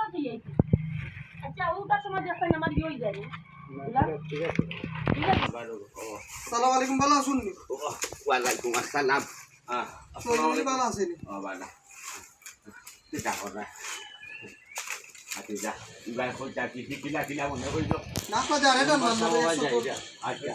আচ্ছা ওটার সময় দেখেন আমার ইয়ে হয়ে যায় ঠিক আছে সালাম আলাইকুম ভালো আছেন ওয়ালাইকুম আসসালাম সবাই ভালো আছেন বালা যা করা আচ্ছা যা ইবার কোন চাকরি কিলা কিলা মনে কইল না তো জানে না আচ্ছা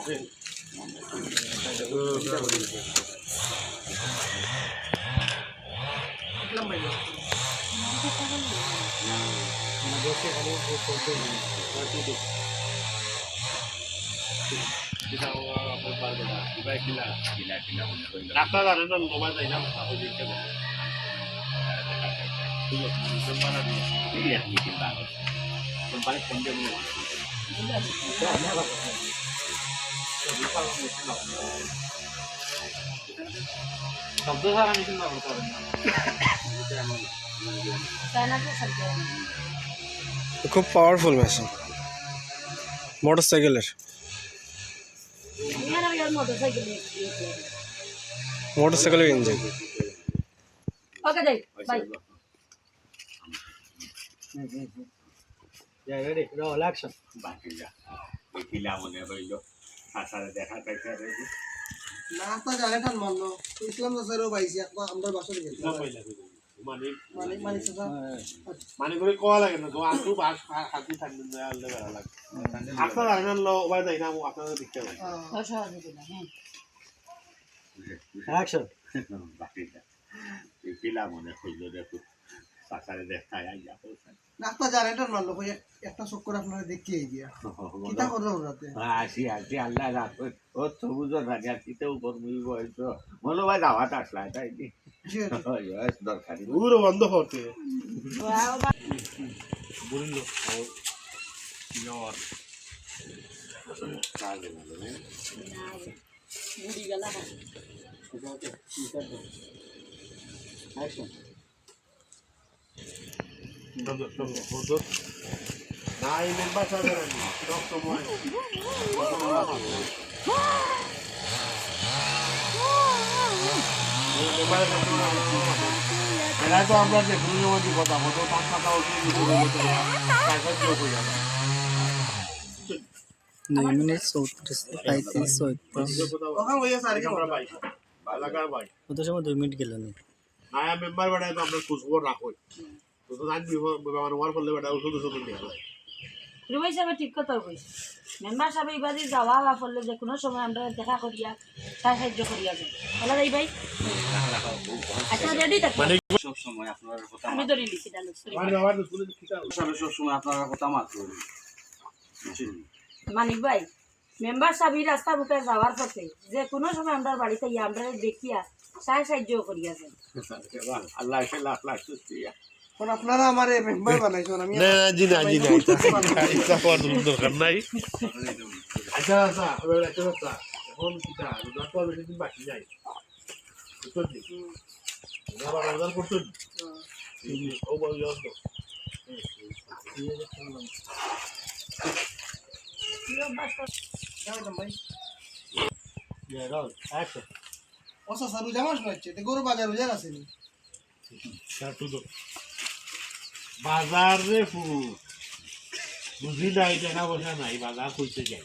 রাস্তা জানে না মোবাইল যাই না শব্দ সারা মেশিন না করতে পারেন খুব পাওয়ারফুল মেশিন মোটরসাইকেলের মোটরসাইকেলের ইঞ্জিন ওকে যাই বাই রেডি রোল অ্যাকশন বাকি যা কিলা মনে হইল আসারে দেখা দেখা রয়েছে না তো জানে না মানলো ইসলাম দাসেরও পাইছি একবার আমরা বাসা দিয়ে না পয়লা মানে মানে মানে সাদা মানে করে কোয়া লাগে না তো আটু বাস হাতি থাকবে না আল্লাহ ভালো লাগে আপনারা জানেন না মোবাইল যাই না আপনারা দেখতে পাবেন অ্যাকশন বাকি যা কিলা মনে হইল দেখো আসারে দেখা আইয়া না তো জানে না মানলো কই একটা চক্কর আপনারা দেখিয়ে গিয়া কিটা করো রাতে আসি আসি আল্লাহ রাখো ও সবুজর রাজা কিতেও কর্মী হয়তো মনে হয় যাওয়াটা আসলা তাই কি দরকারি পুরো বন্ধ করতে বলিল অ্যাকশন না এই মেম্বার সাহেবের সব সময় এরা তো আমরা যে দুর্নীতি কথা বলতো পাঁচ টাকা ওষুধ 2 মিনিট 34 ওখানে ওই সারি আমরা পাই এলাকার ভাই কত সময় 2 মিনিট গেল না নয়া মেম্বার বাড়ায় তো আমরা খোঁজখবর রাখোই তো তো জানবি আমার ওয়ার করলে বেটা ওষুধ ওষুধ নিয়ে যায় রুবাই সাহেব ঠিক কথা কইছে মেম্বার সাহেব এইবারই যাওয়া বা পড়লে যে কোনো সময় আমরা দেখা করিয়া সাহায্য করিয়া যাই বলা যাই ভাই আচ্ছা রেডি থাকো মানে সব সময় আপনার কথা আমি ধরে লিখি ডায়লগ মানে আমার তো শুনে কি সব সময় আপনার কথা মাত্র মানিক ভাই মেম্বার সাহেব এই রাস্তা বুকে যাওয়ার পথে যে কোনো সময় আমরা বাড়িতে ইয়া আমরা দেখিয়া সাহায্য করিয়া যাই আল্লাহ লাখ লাখ সুস্তিয়া কোন আপনারা আমারে মেম্বার বানাইছেন আমি না জি না এটা করার দরকার নাই আচ্ছা আচ্ছা এবার একটা কথা এখন কিটা রোজা তো বেশি দিন বাকি নাই বুঝলি রোজা বাজার করতে ও বল তো অ্যাকশন ওসা সারু জামাস নচ্ছে তে গরু বাজার রোজা আসেনি বাজার রে বুঝি নাই টাকা পয়সা নাই বাজার কইতে যাই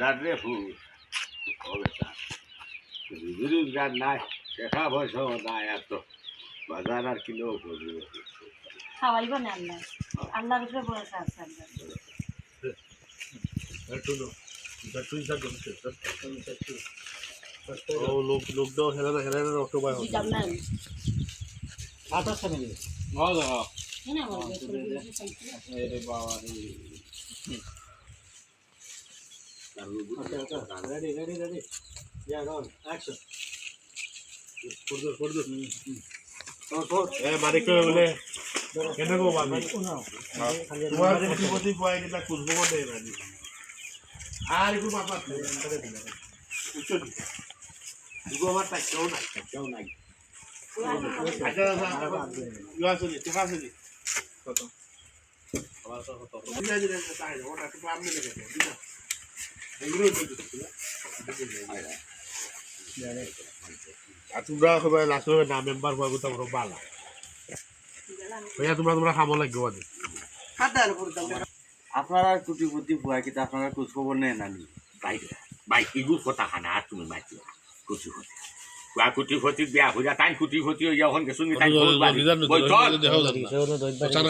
রাত্রে ফুল হবে রোজগার নাই টাকা পয়সাও নাই এত বাজার আর কিনেও করবে খাওয়াইব না আল্লাহ আল্লাহর উপরে ভরসা আছে আমরা ও লোক দাও হেলা না অটো বাই হবে দিতাম না আটা সামনে না বলবে রে বাবা রেডি রেডি রেডি ইয়া রোল অ্যাকশন করদ এ মালিক বলে কেন গো বাবা তোমার প্রতিপতি পায় কিটা খুঁজবো বলে রানি আর একটু বাবা করে দিলে উচ্চ দিগো আমার টাকাও নাই আচ্ছা ইউ আছে নি টাকা আছে নি কত আবার কত দিনা দিনা তাই ওটা তো আমি লেগে দিনা এগুলো তো আর তোমরা সবাই লাস্ট না মেম্বার হওয়ার কথা বড় বালা ভাইয়া তোমরা খামো লাগবে কাটা আর করে দাও আপনারা কুটিপতি ভুয়া কিন্তু আপনারা খোঁজ খবর নেন নানি ভাই এগুলো কথা খানা আর তুমি মাইতি কুটিপতি বা কুটিপতি বিয়া হইয়া তাই কুটিপতি হইয়া এখন গেছো নি তাই দেখা বই চল চার